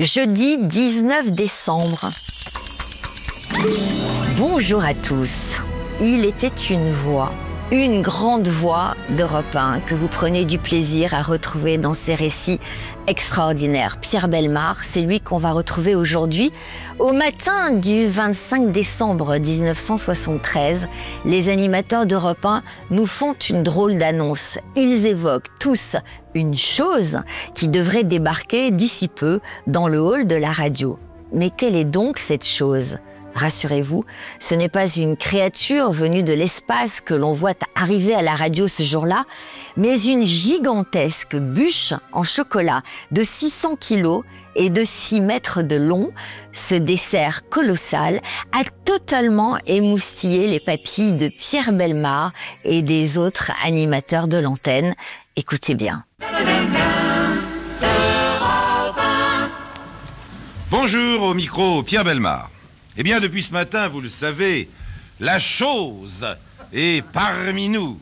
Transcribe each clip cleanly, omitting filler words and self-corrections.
Jeudi 19 décembre. Bonjour à tous. Il était une voix, une grande voix d'Europe 1 que vous prenez du plaisir à retrouver dans ces récits extraordinaires. Pierre Bellemare, c'est lui qu'on va retrouver aujourd'hui. Au matin du 25 décembre 1973, les animateurs d'Europe 1 nous font une drôle d'annonce. Ils évoquent tous une chose qui devrait débarquer d'ici peu dans le hall de la radio. Mais quelle est donc cette chose ? Rassurez-vous, ce n'est pas une créature venue de l'espace que l'on voit arriver à la radio ce jour-là, mais une gigantesque bûche en chocolat de 600 kilos et de 6 mètres de long. Ce dessert colossal a totalement émoustillé les papilles de Pierre Bellemare et des autres animateurs de l'antenne. Écoutez bien. Bonjour, au micro, Pierre Bellemare. Eh bien, depuis ce matin, vous le savez, la chose est parmi nous.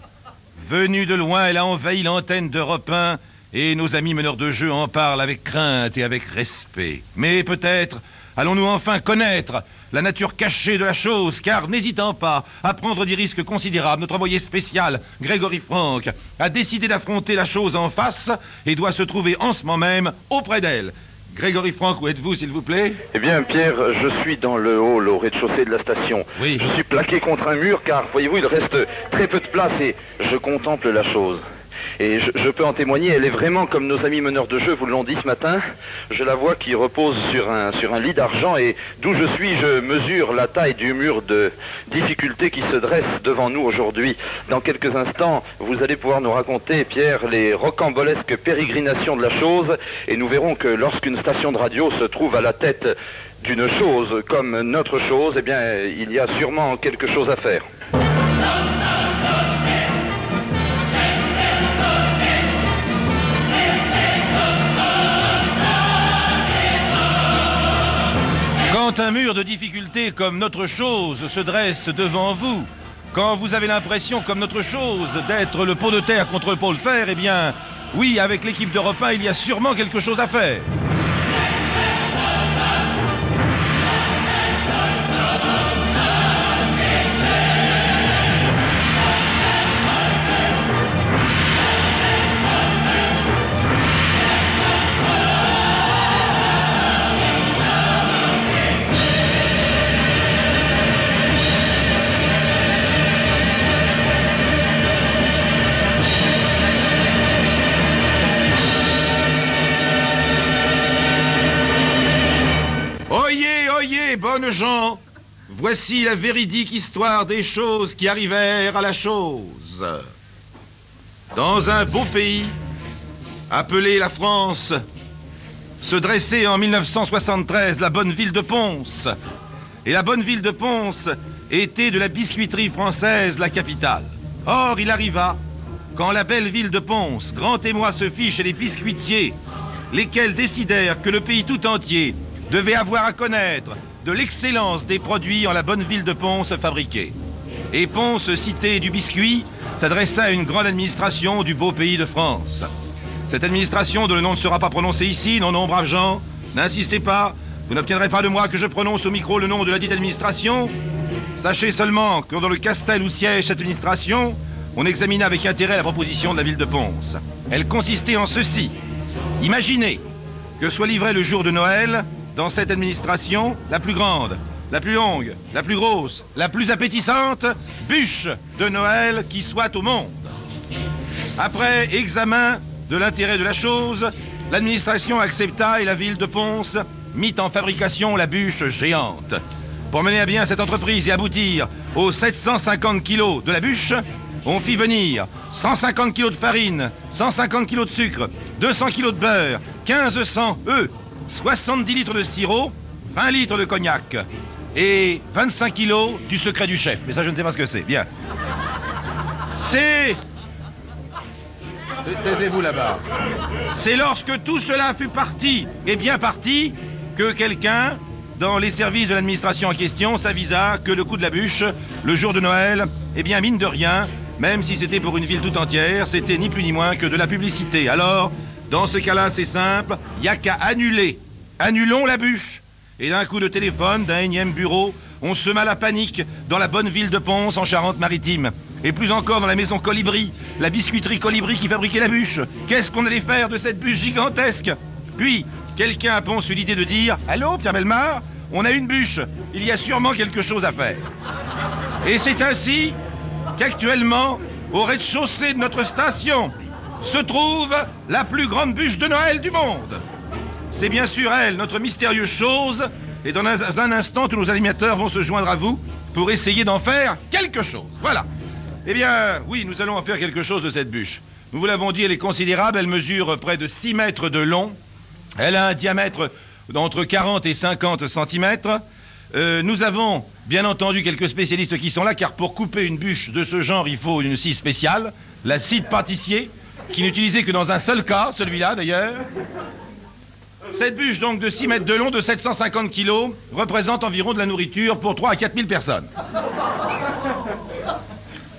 Venue de loin, elle a envahi l'antenne d'Europe 1 et nos amis meneurs de jeu en parlent avec crainte et avec respect. Mais peut-être allons-nous enfin connaître la nature cachée de la chose, car n'hésitant pas à prendre des risques considérables, notre envoyé spécial, Grégory Franck, a décidé d'affronter la chose en face et doit se trouver en ce moment même auprès d'elle. Grégory Franck, où êtes-vous, s'il vous plaît? Eh bien, Pierre, je suis dans le hall, au rez-de-chaussée de la station. Oui. Je suis plaqué contre un mur, car, voyez-vous, il reste très peu de place et je contemple la chose. Et je peux en témoigner, elle est vraiment comme nos amis meneurs de jeu vous l'ont dit ce matin. Je la vois qui repose sur un lit d'argent et d'où je suis, je mesure la taille du mur de difficulté qui se dresse devant nous aujourd'hui. Dans quelques instants, vous allez pouvoir nous raconter, Pierre, les rocambolesques pérégrinations de la chose et nous verrons que lorsqu'une station de radio se trouve à la tête d'une chose comme notre chose, eh bien, il y a sûrement quelque chose à faire. Quand un mur de difficulté comme notre chose se dresse devant vous, quand vous avez l'impression comme notre chose d'être le pot de terre contre le pot de fer, eh bien, oui, avec l'équipe d'Europe 1, il y a sûrement quelque chose à faire. Oyez, bonnes gens, voici la véridique histoire des choses qui arrivèrent à la chose. Dans un beau pays, appelé la France, se dressait en 1973 la bonne ville de Ponce. Et la bonne ville de Ponce était de la biscuiterie française la capitale. Or, il arriva, quand la belle ville de Ponce, grand émoi se fit chez les biscuitiers, lesquels décidèrent que le pays tout entier devait avoir à connaître de l'excellence des produits en la bonne ville de Ponce fabriqués. Et Ponce, cité du biscuit, s'adressa à une grande administration du beau pays de France. Cette administration, dont le nom ne sera pas prononcé ici, non, braves gens, n'insistez pas, vous n'obtiendrez pas de moi que je prononce au micro le nom de la dite administration. Sachez seulement que dans le castel où siège cette administration, on examina avec intérêt la proposition de la ville de Ponce. Elle consistait en ceci. Imaginez que soit livré le jour de Noël, dans cette administration, la plus grande, la plus longue, la plus grosse, la plus appétissante bûche de Noël qui soit au monde. Après examen de l'intérêt de la chose, l'administration accepta et la ville de Ponce mit en fabrication la bûche géante. Pour mener à bien cette entreprise et aboutir aux 750 kilos de la bûche, on fit venir 150 kilos de farine, 150 kilos de sucre, 200 kilos de beurre, 1500 œufs, 70 litres de sirop, 20 litres de cognac et 25 kilos du secret du chef. Mais ça, je ne sais pas ce que c'est. Bien. C'est... Taisez-vous là-bas. C'est lorsque tout cela fut parti, et bien parti, que quelqu'un, dans les services de l'administration en question, s'avisa que le coup de la bûche, le jour de Noël, eh bien, mine de rien, même si c'était pour une ville tout entière, c'était ni plus ni moins que de la publicité. Alors, dans ce cas-là, c'est simple, il n'y a qu'à annuler Annulons la bûche. Et d'un coup de téléphone, d'un énième bureau, on sema la panique dans la bonne ville de Pons, en Charente-Maritime. Et plus encore dans la maison Colibri, la biscuiterie Colibri qui fabriquait la bûche. Qu'est-ce qu'on allait faire de cette bûche gigantesque? Puis, quelqu'un à Pons eut l'idée de dire « Allô, Pierre Bellemare, on a une bûche, il y a sûrement quelque chose à faire. » Et c'est ainsi qu'actuellement, au rez-de-chaussée de notre station, se trouve la plus grande bûche de Noël du monde. C'est bien sûr elle, notre mystérieuse chose, et dans un instant, tous nos animateurs vont se joindre à vous pour essayer d'en faire quelque chose. Voilà. Eh bien, oui, nous allons en faire quelque chose de cette bûche. Nous vous l'avons dit, elle est considérable, elle mesure près de 6 mètres de long, elle a un diamètre d'entre 40 et 50 centimètres. Nous avons, bien entendu, quelques spécialistes qui sont là, car pour couper une bûche de ce genre, il faut une scie spéciale, la scie de pâtissier, qui n'est utilisée que dans un seul cas, celui-là d'ailleurs. Cette bûche, donc, de 6 mètres de long, de 750 kilos, représente environ de la nourriture pour 3 à 4 000 personnes.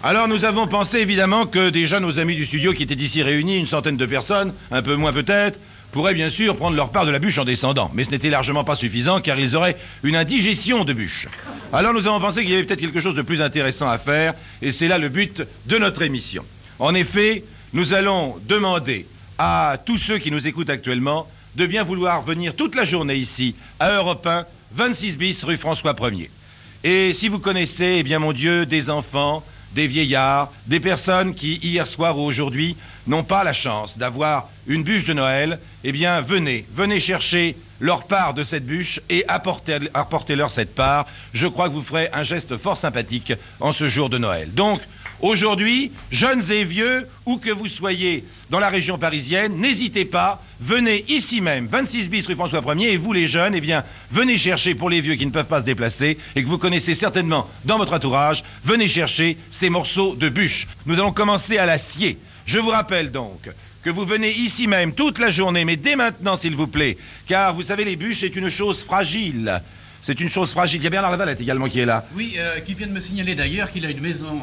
Alors, nous avons pensé, évidemment, que déjà nos amis du studio, qui étaient ici réunis, une centaine de personnes, un peu moins peut-être, pourraient bien sûr prendre leur part de la bûche en descendant. Mais ce n'était largement pas suffisant, car ils auraient une indigestion de bûche. Alors, nous avons pensé qu'il y avait peut-être quelque chose de plus intéressant à faire, et c'est là le but de notre émission. En effet, nous allons demander à tous ceux qui nous écoutent actuellement de bien vouloir venir toute la journée ici, à Europe 1, 26 bis, rue François 1er. Et si vous connaissez, eh bien mon Dieu, des enfants, des vieillards, des personnes qui, hier soir ou aujourd'hui, n'ont pas la chance d'avoir une bûche de Noël, eh bien venez chercher leur part de cette bûche et apportez-leur cette part. Je crois que vous ferez un geste fort sympathique en ce jour de Noël. Donc, aujourd'hui, jeunes et vieux, où que vous soyez dans la région parisienne, n'hésitez pas, venez ici même, 26 bis rue François 1er, et vous les jeunes, eh bien, venez chercher pour les vieux qui ne peuvent pas se déplacer, et que vous connaissez certainement dans votre entourage, venez chercher ces morceaux de bûche. Nous allons commencer à l'acier. Je vous rappelle donc que vous venez ici même toute la journée, mais dès maintenant s'il vous plaît, car vous savez, les bûches, c'est une chose fragile. C'est une chose fragile. Il y a Bernard Lavalette également qui est là. Oui, qui vient de me signaler d'ailleurs qu'il a une maison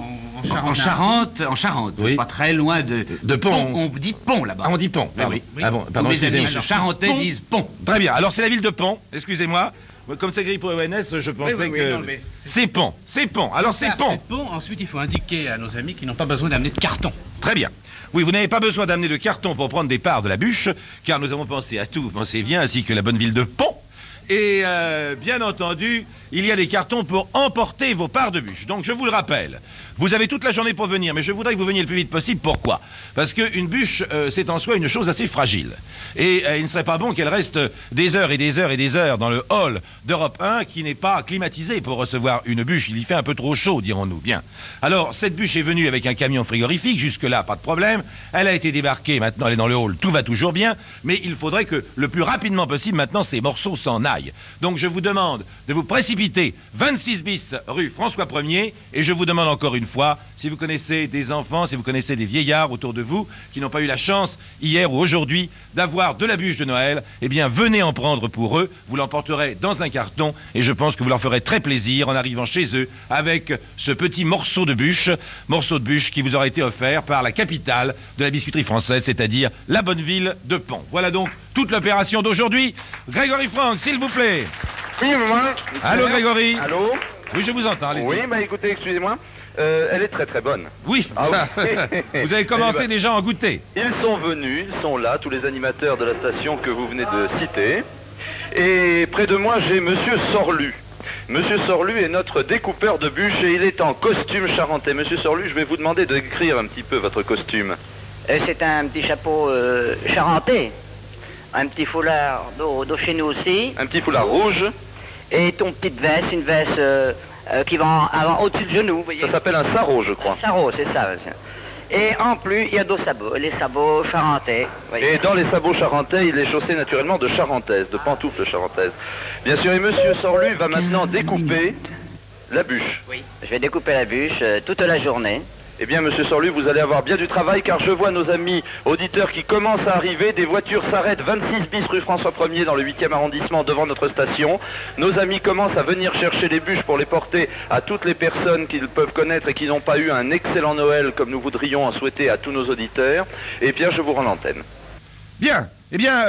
en Charente. En Charente, oui. Pas très loin de Pont. On dit Pont là-bas. Ah, on dit Pont, pardon. Oui, oui. Ah bon, pardon, mes amis charentais disent Pont. Très bien, alors c'est la ville de Pont, excusez-moi. Comme c'est gris pour ONS, je pensais que... Non, c'est Pont, c'est Pont, alors c'est Pont. C'est Pont, ensuite il faut indiquer à nos amis qu'ils n'ont pas besoin d'amener de carton. Très bien. Oui, vous n'avez pas besoin d'amener de carton pour prendre des parts de la bûche, car nous avons pensé à tout, vous pensez bien, ainsi que la bonne ville de Pont. Et bien entendu, il y a des cartons pour emporter vos parts de bûche. Donc je vous le rappelle, vous avez toute la journée pour venir, mais je voudrais que vous veniez le plus vite possible. Pourquoi? Parce qu'une bûche, c'est en soi une chose assez fragile. Et il ne serait pas bon qu'elle reste des heures et des heures et des heures dans le hall d'Europe 1 qui n'est pas climatisé pour recevoir une bûche. Il y fait un peu trop chaud, dirons-nous. Bien. Alors, cette bûche est venue avec un camion frigorifique. Jusque-là, pas de problème. Elle a été débarquée. Maintenant, elle est dans le hall. Tout va toujours bien. Mais il faudrait que le plus rapidement possible, maintenant, ces morceaux s'en aillent. Donc, je vous demande de vous précipiter 26 bis rue François 1er. Et je vous demande encore une fois, si vous connaissez des enfants, si vous connaissez des vieillards autour de vous qui n'ont pas eu la chance, hier ou aujourd'hui, d'avoir de la bûche de Noël, eh bien, venez en prendre pour eux. Vous l'emporterez dans un carton et je pense que vous leur ferez très plaisir en arrivant chez eux avec ce petit morceau de bûche qui vous aura été offert par la capitale de la biscuiterie française, c'est-à-dire la bonne ville de Pont. Voilà donc toute l'opération d'aujourd'hui. Grégory Franck, s'il vous plaît. Oui, moi. Allô, Grégory. Allô. Oui, je vous entends, allez-y. Oui, bah écoutez, excusez-moi. Elle est très très bonne. Oui, ah, oui. Vous avez commencé déjà à en goûter. Ils sont venus, ils sont là, tous les animateurs de la station que vous venez de citer. Et près de moi, j'ai Monsieur Sorlu. Monsieur Sorlu est notre découpeur de bûches et il est en costume charentais. Monsieur Sorlu, je vais vous demander de décrire un petit peu votre costume. C'est un petit chapeau charentais, un petit foulard d'eau chez nous aussi. Un petit foulard rouge. Et ton petite veste, une veste... qui va au-dessus du genou, vous voyez. Ça s'appelle un sarrau, je crois. Un sarrau, c'est ça. Et en plus, il y a d'autres sabots, les sabots charentais. Et dans les sabots charentais, il est chaussé naturellement de charentaises, de pantoufles charentaises. Bien sûr, et Monsieur Sorlu va maintenant découper la bûche. Oui, je vais découper la bûche toute la journée. Eh bien, Monsieur Sorlu, vous allez avoir bien du travail, car je vois nos amis auditeurs qui commencent à arriver. Des voitures s'arrêtent 26 bis rue François 1er dans le 8e arrondissement devant notre station. Nos amis commencent à venir chercher les bûches pour les porter à toutes les personnes qu'ils peuvent connaître et qui n'ont pas eu un excellent Noël comme nous voudrions en souhaiter à tous nos auditeurs. Eh bien, je vous rends l'antenne. Bien. Eh bien,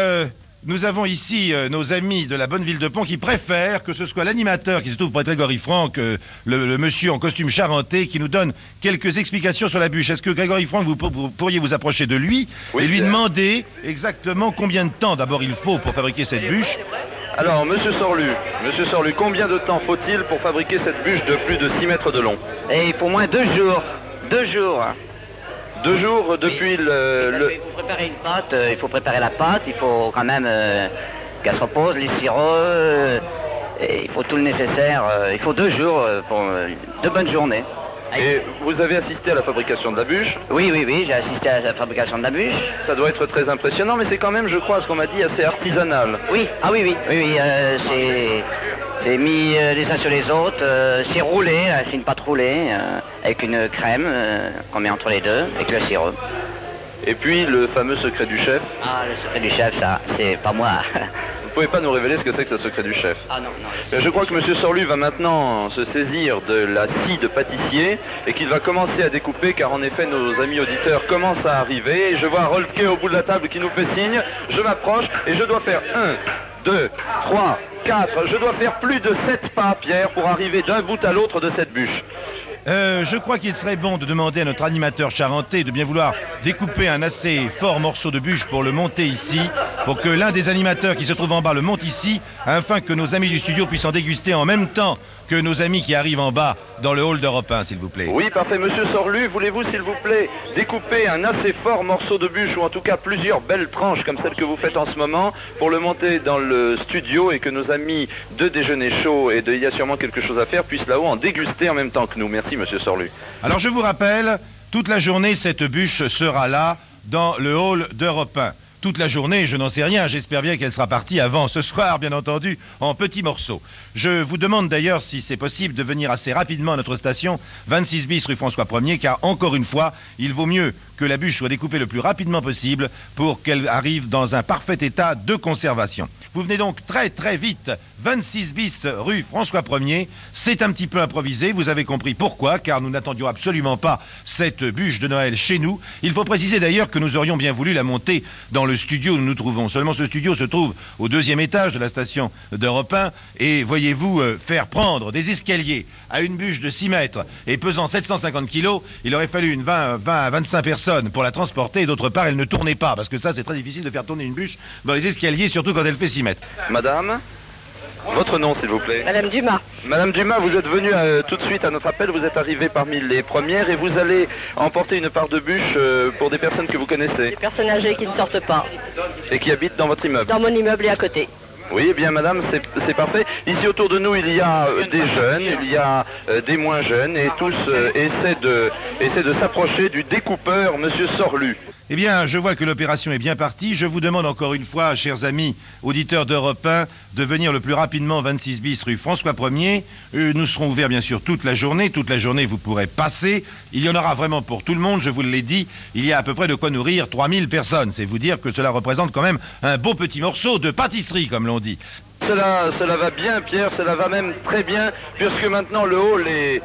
nous avons ici nos amis de la bonne ville de Pont qui préfèrent que ce soit l'animateur qui se trouve près de Grégory Franck, le monsieur en costume charentais, qui nous donne quelques explications sur la bûche. Est-ce que Grégory Franck, vous pourriez vous approcher de lui et lui demander exactement combien de temps d'abord il faut pour fabriquer cette bûche? Alors, Monsieur Sorlu, combien de temps faut-il pour fabriquer cette bûche de plus de 6 mètres de long? Et il faut au moins 2 jours. 2 jours. 2 jours depuis Il faut préparer une pâte, il faut préparer la pâte, il faut quand même qu'elle se repose, les sirops, et il faut tout le nécessaire. Il faut 2 jours pour 2 bonnes journées. Et vous avez assisté à la fabrication de la bûche? Oui, j'ai assisté à la fabrication de la bûche. Ça doit être très impressionnant, mais c'est quand même, je crois, ce qu'on m'a dit, assez artisanal. Oui, c'est mis les uns sur les autres, c'est roulé, c'est une pâte roulée, avec une crème qu'on met entre les deux, avec le sirop. Et puis, le fameux secret du chef? Ah, le secret du chef, ça, c'est pas moi. Vous pouvez pas nous révéler ce que c'est que le secret du chef? Ah non. Je crois que M. Sorlu va maintenant se saisir de la scie de pâtissier et qu'il va commencer à découper, car en effet nos amis auditeurs commencent à arriver. Et je vois Rolke au bout de la table qui nous fait signe. Je m'approche et je dois faire 1, 2, 3, 4. Je dois faire plus de 7 pas, Pierre, pour arriver d'un bout à l'autre de cette bûche. Je crois qu'il serait bon de demander à notre animateur charentais de bien vouloir découper un assez fort morceau de bûche pour le monter ici, pour que l'un des animateurs qui se trouve en bas le monte ici, afin que nos amis du studio puissent en déguster en même temps que nos amis qui arrivent en bas dans le hall d'Europe 1, s'il vous plaît. Oui, parfait. Monsieur Sorlu, voulez-vous, s'il vous plaît, découper un assez fort morceau de bûche, ou en tout cas plusieurs belles tranches comme celle que vous faites en ce moment, pour le monter dans le studio et que nos amis de Déjeuner Chaud et de Il y a sûrement quelque chose à faire puissent là-haut en déguster en même temps que nous. Merci, Monsieur Sorlu. Alors je vous rappelle, toute la journée, cette bûche sera là, dans le hall d'Europe 1. Toute la journée, je n'en sais rien, j'espère bien qu'elle sera partie avant ce soir, bien entendu, en petits morceaux. Je vous demande d'ailleurs si c'est possible de venir assez rapidement à notre station, 26 bis rue François 1er, car encore une fois, il vaut mieux que la bûche soit découpée le plus rapidement possible pour qu'elle arrive dans un parfait état de conservation. Vous venez donc très très vite, 26 bis rue François 1er, c'est un petit peu improvisé, vous avez compris pourquoi, car nous n'attendions absolument pas cette bûche de Noël chez nous. Il faut préciser d'ailleurs que nous aurions bien voulu la monter dans le studio où nous nous trouvons. Seulement ce studio se trouve au 2e étage de la station d'Europe 1, et voyez-vous, faire prendre des escaliers à une bûche de 6 mètres et pesant 750 kilos, il aurait fallu une 20 à 25 personnes pour la transporter, et d'autre part elle ne tournait pas, parce que ça c'est très difficile de faire tourner une bûche dans les escaliers, surtout quand elle fait 6 mètres. Madame, votre nom s'il vous plaît? Madame Dumas. Madame Dumas, vous êtes venue tout de suite à notre appel, vous êtes arrivée parmi les premières et vous allez emporter une part de bûche pour des personnes que vous connaissez. Des personnes âgées qui ne sortent pas. Et qui habitent dans votre immeuble? Dans mon immeuble et à côté. Oui, eh bien madame, c'est parfait. Ici autour de nous, il y a des jeunes, il y a des moins jeunes, et tous essaient de s'approcher du découpeur, monsieur Sorlu. Eh bien, je vois que l'opération est bien partie. Je vous demande encore une fois, chers amis auditeurs d'Europe 1, de venir le plus rapidement 26 bis rue François 1er. Nous serons ouverts bien sûr toute la journée. Toute la journée, vous pourrez passer. Il y en aura vraiment pour tout le monde, je vous l'ai dit. Il y a à peu près de quoi nourrir 3000 personnes. C'est vous dire que cela représente quand même un beau petit morceau de pâtisserie, comme l'on dit. Cela va bien, Pierre, cela va même très bien, puisque maintenant le hall est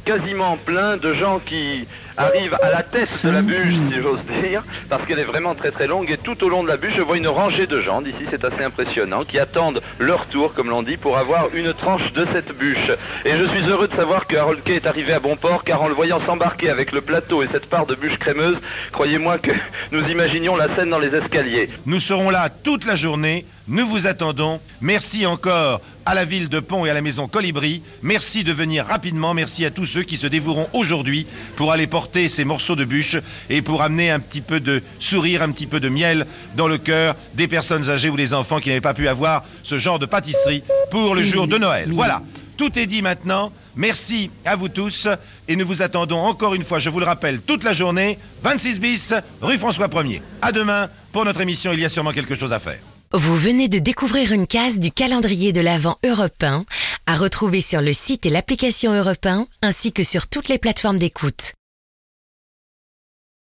quasiment plein de gens qui arrivent à la tête de la bûche, si j'ose dire, parce qu'elle est vraiment très très longue, et tout au long de la bûche, je vois une rangée de gens, d'ici c'est assez impressionnant, qui attendent leur tour, comme l'on dit, pour avoir une tranche de cette bûche. Et je suis heureux de savoir que Harold Kay est arrivé à bon port, car en le voyant s'embarquer avec le plateau et cette part de bûche crémeuse, croyez-moi que nous imaginions la scène dans les escaliers. Nous serons là toute la journée, nous vous attendons. Merci encore à la ville de Pont et à la maison Colibri. Merci de venir rapidement. Merci à tous ceux qui se dévoueront aujourd'hui pour aller porter ces morceaux de bûche et pour amener un petit peu de sourire, un petit peu de miel dans le cœur des personnes âgées ou des enfants qui n'avaient pas pu avoir ce genre de pâtisserie pour le jour de Noël. Voilà, tout est dit maintenant. Merci à vous tous et nous vous attendons encore une fois, je vous le rappelle, toute la journée, 26 bis, rue François 1er. À demain pour notre émission Il y a sûrement quelque chose à faire. Vous venez de découvrir une case du calendrier de l'Avent Europe 1 à retrouver sur le site et l'application Europe 1 ainsi que sur toutes les plateformes d'écoute.